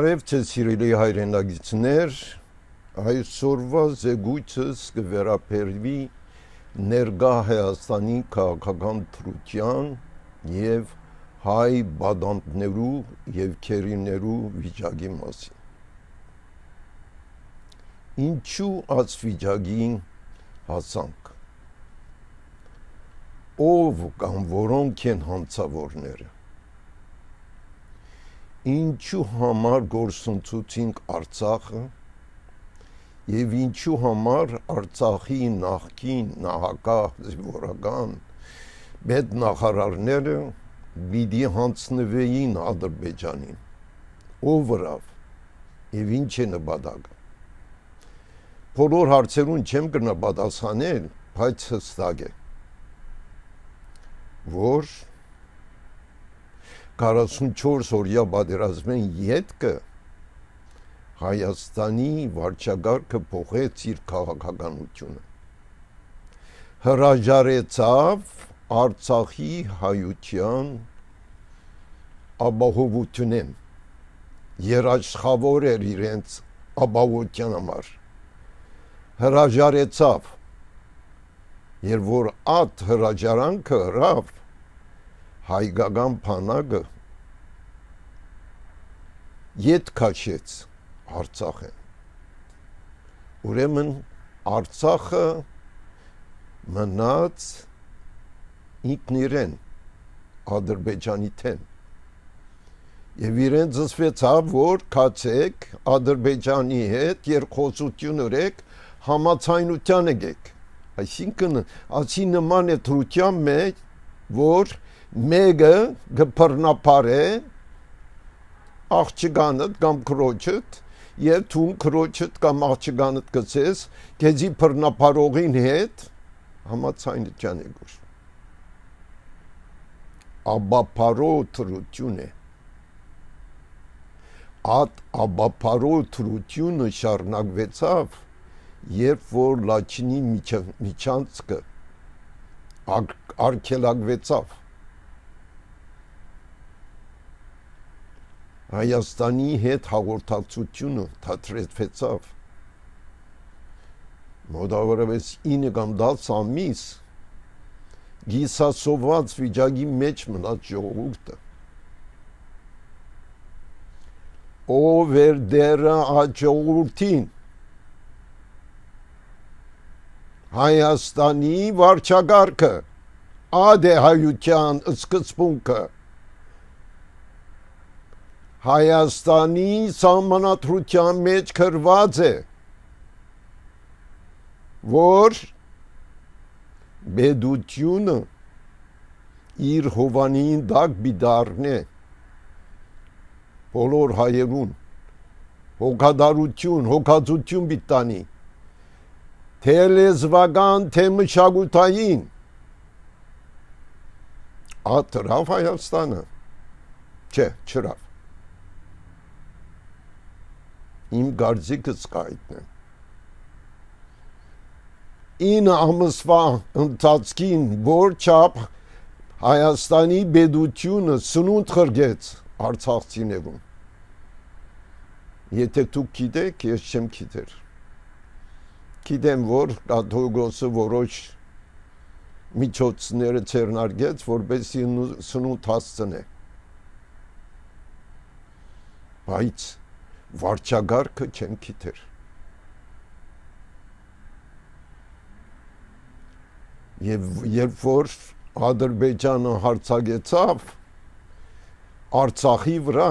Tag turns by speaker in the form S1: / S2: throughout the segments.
S1: Բարև ձեզ սիրելի հայրենագիտներ, այսօրվա զեկույցս կվերապերվի ներկա Հայաստանի քաղաքական դրության և հայ բադանտներու և քերիներու վիճակի մասին։ Ինչու այս վիճակին հասանք։ Ով կամ որոնք են հանցավորները։ Ինչու համար գործընծուցինք Արցախը և ինչու համար Արցախի նախկին նահագահ զինվորական պետնախարարները պիտի հանձնվեին Ադրբեջանին, ով վրավ և ինչ է նպատակը։ Բոլոր հարցերուն չեմ կրնա պատասխանել, բայց հստակ է, որ 44 օրյա պատերազմեն ետքը Հայաստանի վարչակարգը փոխեց իր քաղաքականությունը, հրաժարեցավ Արցախի հայության ապահովությունեն, երաշխավոր էր իրենց ապահովության համար, հրաժարեցավ, երբ որ այդ հրաժարանքը հրավ հայկական բանակը ետ քաշեց Արցախը, ուրեմն Արցախը մնաց ինքն իրեն Ադրբեջանի թեն և իրեն զսվեցավ, որ կացեք Ադրբեջանի հետ երկխոսություն ուրեք համացայնության եկեք, այսինքն ասի նման է թրության մեջ, որ մեկը գպռնապար է աղջկանդ կամ քրոջդ և թուն քրոջդ կամ աղջկանդ գցես գեզի պռնապարողին հետ համացայնության եկուր աբապարո թրություն է այդ աբապարո թրությունը շարունակվեցավ երբ որ Լաչինի միջանցքը արգելակվեցավ Հայաստանի հետ հաղորդակցությունը թատրեցվեցավ մոտավորապես 9 կամ 10 ամիս գիսասոված վիճակի մեջ մնաց ժողովուրդը ով էր դերը այդ ժողովրդին Հայաստանի վարչակարգը այդ է հայության սկզբունքը Հայաստանի սահմանադրության մեջ գրված է, որ պետությունը իր հովանին տակ բիդարն է բոլոր հայերուն, հոգադարություն, հոգածություն բիտանի, թե լեզվական, թե մշակութային, այդ հրավ Հայաստանը, չէ, չրավ, իմ գարձիկս կայտն է, 9 ամսվա ընթացքին որ չապ Հայաստանի պետությունը սնունդ խրգեց արցախցիներուն, եթե դուք գիտեք, ես չեմ գիտեր, գիտեմ, որ կաթողիկոսը որոշ միջոցները ձեռնարկեց, որպեսզի սնունդ հասցնե, բայց վարչակարգը չեմ գիտեր, և երբ որ Ադրբեջանը հարձակեցավ Արցախի վրա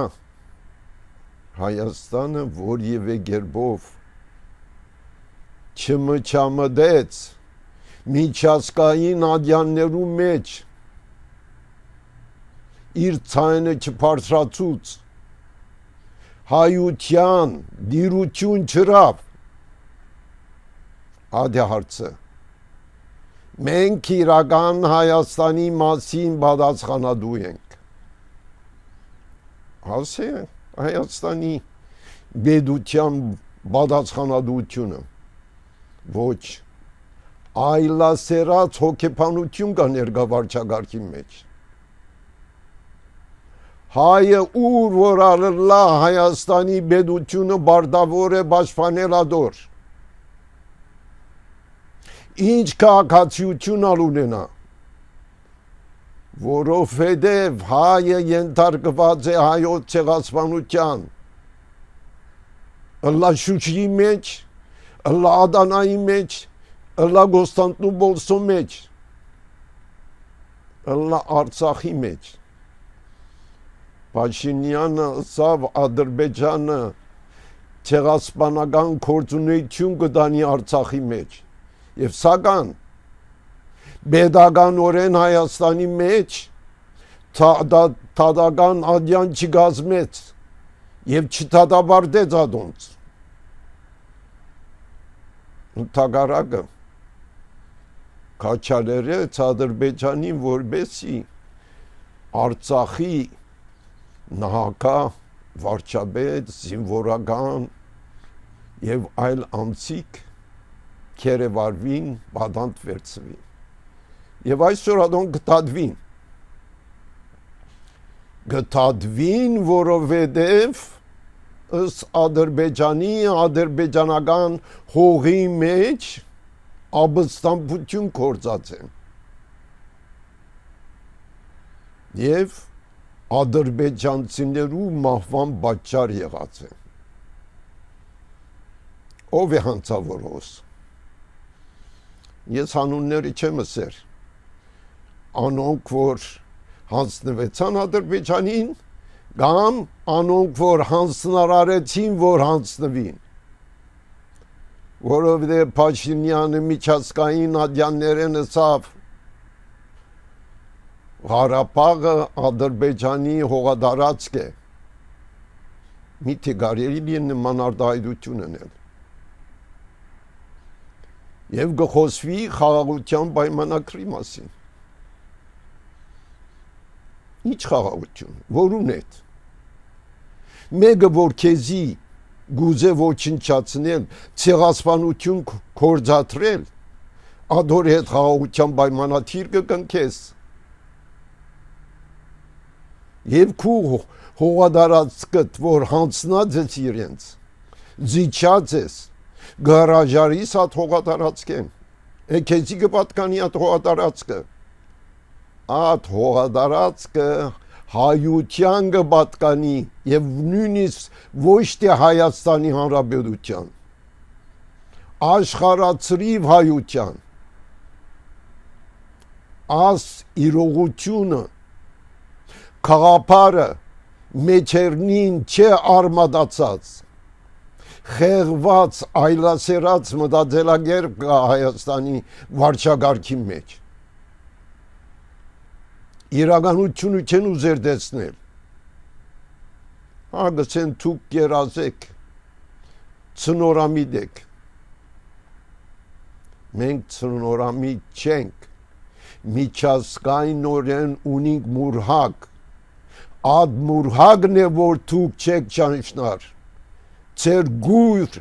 S1: Հայաստանը որևէ կերպով չմչամտեց միջազգային ատյաններու մեջ իր ցայնը չբարձրացուց հայության դիրություն չրավ այդ է հարցը մենք իրական Հայաստանի մասին պատասխանատու ենք ասե Հայաստանի պետության պատասխանատվությունը ոչ այլասերած հոգեբանություն կա ներկա վարչակարգի մեջ հայը ուր որ արլա Հայաստանի բեդությունը բարդավոր է պաշտպանել ադոր։ Ինչ քաղաքացիություն ունենա, որովհետև հայը ենթարկված է հայոց ցեղասպանության, ըլլա Շուշիի մեջ, ըլլա Ադանայի մեջ, ըլլա Կոստանդնուպոլսի մեջ, ըլլա Արցախի մեջ։ Փաշինյանը սավ Ադրբեջանը ցեղասպանական գործունեություն կդանի Արցախի մեջ, եւ սակայն Պետականորեն Հայաստանի մեջ թադական ադյան չգազմեց եւ չթադաբարդեց ադոնց։ Ընդհակառակը քաչալերեց Ադրբեջանին, որբեսի Արցախի նահակա, վարչապետ, զինվորական եւ այլ անձիկ կերևարվին, բադանտ վերցվին։ Եվ այսօր ադոն գտադվին, որովհետև ըստ Ադրբեջանի, ադրբեջանական հողի մեջ ապստամբություն գործած են։ Եվ ադրբեջանցիներու մահվան պատճառ եղած են։ Ով է հանցավորոս։ Ես հանունները չեմ ասեր, անոնք որ հանձնվեցան Ադրբեջանին, կամ անոնք որ հանձնարարեցին, որ հանձնվին, որովհետև Փաշինյանը միջազգային ադյաններեն ասավ Ղարաբաղը Ադրբեջանի հողադարձք է, միթե կարելի է նման արտահայտություն անել։ Եվ գխոսվի խաղաղության պայմանագրի մասին։ Ինչ խաղաղություն, որուն հետ։ Մեկը որ քեզի գուզե ոչնչացնել, ցեղասպանություն կործատրել, ադոր հետ խաղաղության պայմանաթիր կկնքես։ Եվ քու հողադարձքդ, որ հանձնած ես իրենց, զիջած ես, գարաժարիս հատ հողադարձքեն, քեզի կպատկանի հատ հողադարձքը, ատ հողադարձքը հայության կպատկանի եւ նույնիսկ ոչ թե Հայաստանի Հանրապետության, աշխարհացրիվ հայության, աս իրողությունը քաղաքարը մեջերնին չէ արմադացած, խեղված այլասերած մտածելակերպ կա Հայաստանի վարչագարքի մեջ։ Իրականությունը չեն ուզեր տեսնել։ Ագսեն թուք կերազեք, ցնորամիտ եք։ Մենք ցնորամիտ չենք, միջազգայինորեն ունենք մուրհակ, ад մուրհակն է, որ թուք չեք ճանչնար, ձեր գույր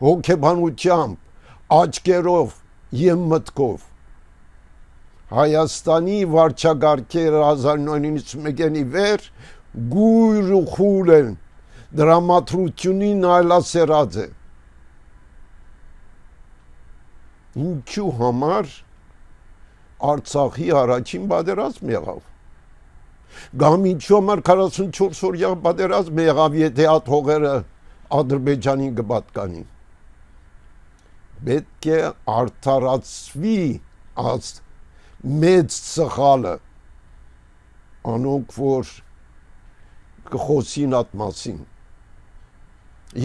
S1: հոգեբանությամբ, աչքերով և մտքով։ Հայաստանի վարչագարքերը 1991-ի վեր գույր ու խուլ են, դրամատրությունին այլասերած է։ Ինչու համար Արցախի առաջին պատերազմ եղավ։ Կամ ինչու համար 44 օրյա պատերազմ եղավ, եթե այդ հողերը Ադրբեջանին կպատկանի։ Պետք է արդարացվի այս մեծ սխալը, անոնք որ կխոսին այդ մասին։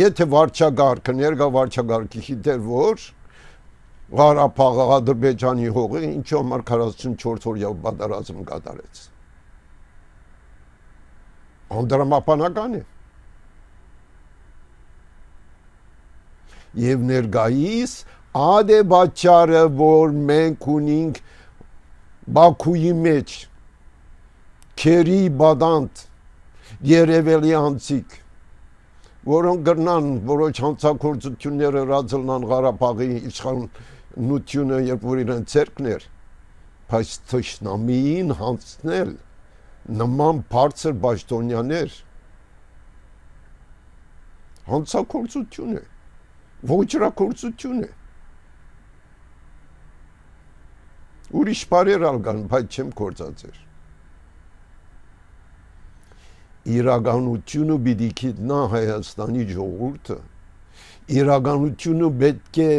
S1: Եթե վարչագարքը, ներկա վարչագարքը գիտեր, որ Ղարաբաղը Ադրբեջանի հողը, ինչու համար 44 օրյա պատերազմ կատարեց։ Անդրամապանական է։ Եվ ներկայիս ադե պատճառը, որ մենք ունենք Բաքուի մեջ քերի բադանտ երևելի անձիկ, որոնք գրնան, որոց հանցագործությունները ռազլնան Ղարաբաղի իշխանությունը, երբ որ իրեն ցերկներ, բայց թշնամիին հանցնել նման բարձր պաշտոնյաներ հանցագործություն է, ոճրագործություն է։ Ուրիշ բարեր ալգան, բայց չեմ գործածեր։ Իրականությունը պիտի գիտնա Հայաստանի ժողովուրդը, իրականությունը պետք է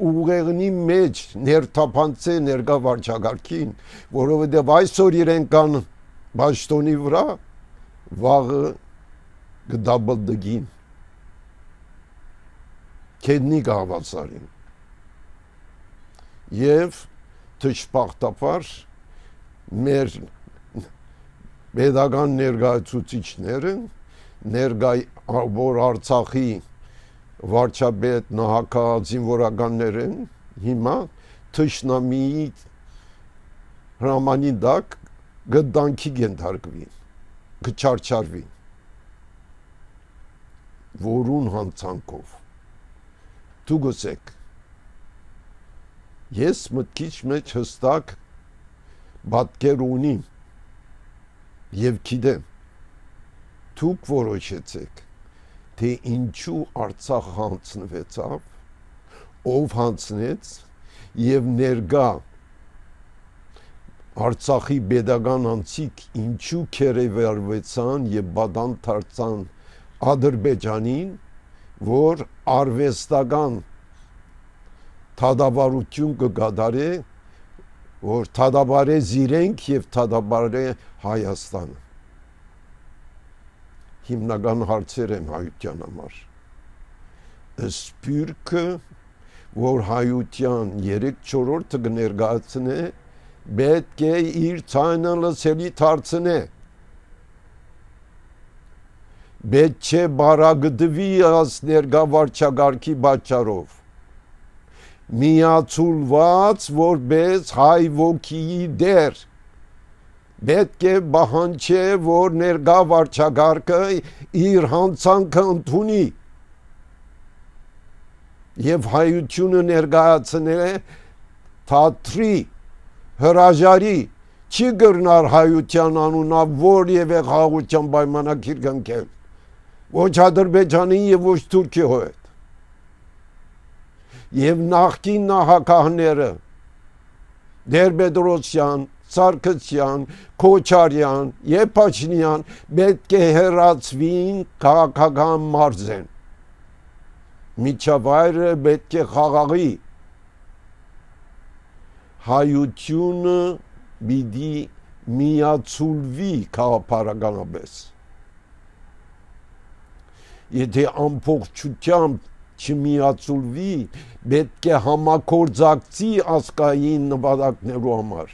S1: ուղեղնի մեջ ներթափանցե ներկա վարչակարգին, որովհետև այսօր իրենք կան պաշտոնի վրա, վաղը կդաբլդգին, քեդնի կհավասարին։ Եվ թշպախտապար մեր պետական ներկայացուցիչները, որ Արցախի վարչապետ նահանգ զինվորականներն հիմա թշնամիի հրամանի տակ գդանքի կենթարկվին, կչարչարվին, որուն հանցանքով։ Դու գսեք, ես մտքիչ մեջ հստակ պատկեր ունիմ և գիտեմ, դուք որոշեցեք, թե ինչու Արցախ հանձնվեցավ, ով հանձնեց և ներկա Արցախի պետական անձիկ ինչու քերեվարվեցան և պատանդ դարձան Ադրբեջանին, որ արվեստական թադավարություն կկատարե, որ թադավարե իրենք և թադավարե Հայաստանը։ Հիմնական հարցեր են հայության համար։ Սպյուրքը, որ հայության 3/4-ը կներկայացնե, պետք է իր ցայնը լսելի դարձնե։ Պետք չէ բարագդվի աս ներկա վարչակարգի պատճառով։ Միացուլված որպես հայ ոգիի դեր, պետք է պահանջե, որ ներկա վարչակարգը իր հանցանքը ընդունի և հայությունը ներկայացնե թատրի, հրաժարի, չի կրնար հայության անունով որևէ խաղաղության պայմանագիր կնքել, ոչ Ադրբեջանի և ոչ Թուրքիայի հետ։ Եվ նախկին նահանգները Տեր-Պետրոսյան, Սարգսյան, Քոչարյան և Փաշինյան պետք է հեռացվին քաղաքական մարզեն։ Միջավայրը պետք է խաղաղի։ Հայությունը պիտի միացուլվի քաղաքականապես։ Եթե ամբողջությամբ չմիացուլվի, պետք է համագործակցի ազգային նպատակներու համար։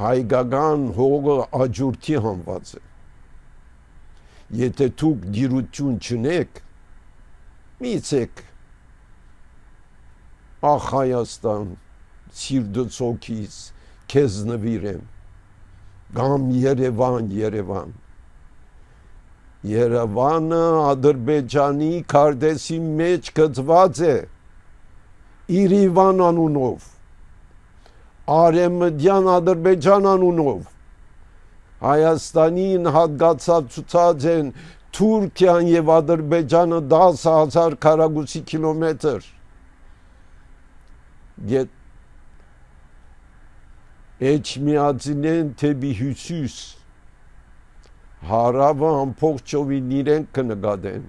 S1: Հայկական հողը աջուրդի հանված է։ Եթե դուք դիրություն չունեք, միցեք ախ Հայաստան, սիրտս հոգիս, քեզ նվիրեմ, կամ Երևան։ Երևանը Ադրբեջանի քարտեզի մեջ գծված է Իրիվան անունով, Արևմտյան Ադրբեջան անունով, Հայաստանին հատկացած են Թուրքիան և Ադրբեջանը 10,000 քառակուսի կիլոմետր։ Էջմիածին են թեպի հյուսիս, հարավը ամբողջովին իրենք կնկատեն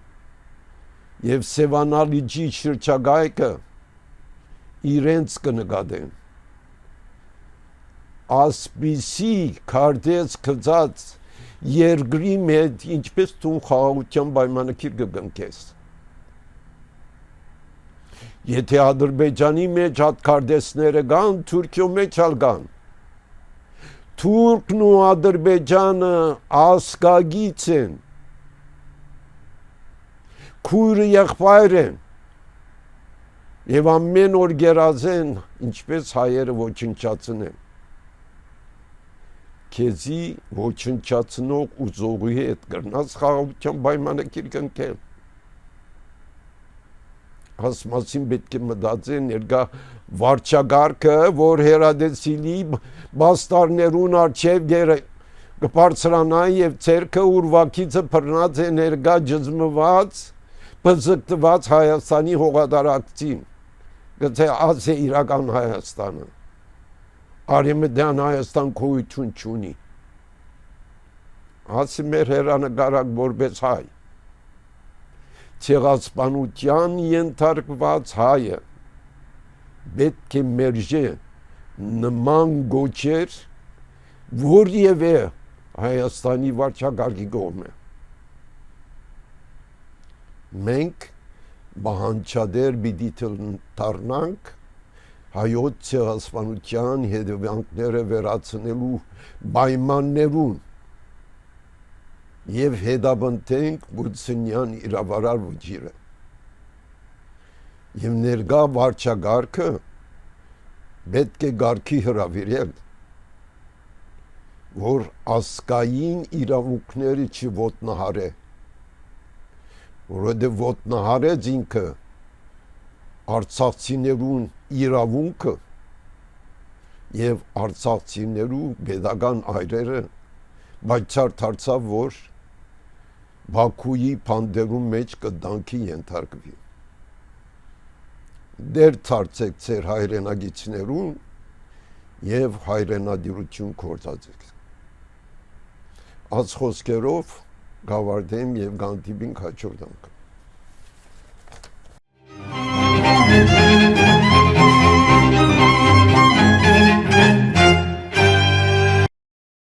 S1: և Սևանալիջի շրջակայքը իրենց կնկատեն։ Ասպիսի քարտեզ գծած երկրի հետ ինչպես դու խաղաղության պայմանագիր կկնքես։ Եթե Ադրբեջանի մեջ հատ քարտեզները կան, Թուրքիո մեջ ալ կան։ Թուրքն ու Ադրբեջանը ազգագից են, քույրը եղբայր են և ամեն օր գերազեն, ինչպես հայերը ոչնչացնեն։ Քեզի ոչնչացնող ուզողի հետ կրնաս խաղաղության պայմանագիր կնքել։ Հասմասին պետք է մտածեն ներկա վարչակարգը, որ հերադեսիլի բաստարներուն արջև գերը կբարձրանան եւ ցերկը ուրվակիցը բռնած է ներկա ջզմված բզկտված Հայաստանի հողատարածքին գտե ազ է իրական Հայաստանը արևմտյան Հայաստան գոյություն չունի ասի մեր հերանեկարակ որպես հայ ցեղասպանության ենթարկված հայը պետք է մերժե նման գոչեր որևէ Հայաստանի վարչակարգի կողմը մենք բանջադեր պիտի դառնանք հայոց ցեղասպանության հետևանքները վերացնելու պայմաններուն եւ հետապնդենք Բուդսենյան իրավարար վճիրը եւ ներկա վարչակարգը պետք է գարքի հրավիրել որ ասկային իրավունքները չոտնահարե որովհետև ոտնահարեց ինքը արցախցիներուն իրավունքը եւ արցախցիներու pedagogan այրերը բացառ դարձավ որ Բաքուի փանդերում մեջ կդանքի ենթարկվի դեր դարձեք ձեր հայրենագիցներուն եւ հայրենադիրություն կործածեք այս խոսքերով գավարդեմ եւ գանտիբին հաջորդանք